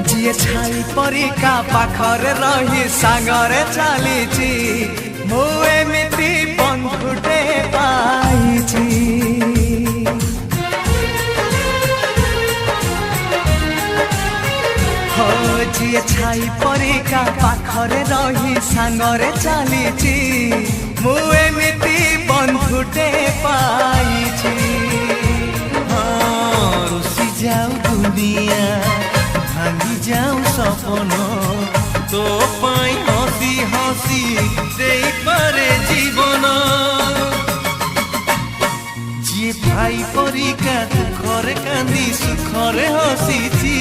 ଯିଏ ଛାଇ ପରିକା ପାଖରେ ରହି ସାଙ୍ଗରେ ଚାଲିଛି ମୁଁ ଏମିତି ବନ୍ଧୁଟେ ପାଇଛି। ଯିଏ ଛାଇ ପରିକା ପାଖରେ ରହି ସାଙ୍ଗରେ ଚାଲିଛି ମୁଁ ଏମିତି ବନ୍ଧୁଟେ ପାଇଛି। ରୁଷି ଯାଉ ଦୁନିଆ ଭାଙ୍ଗି ଯାଉ ସପନ ତୋ ପାଇଁ ହସି ହସି ଦେଇପାରେ ଜୀବନ। ଯିଏ ଭାଇ ପରିକା ଦୁଃଖରେ କାନ୍ଦି ସୁଖରେ ହସିଛି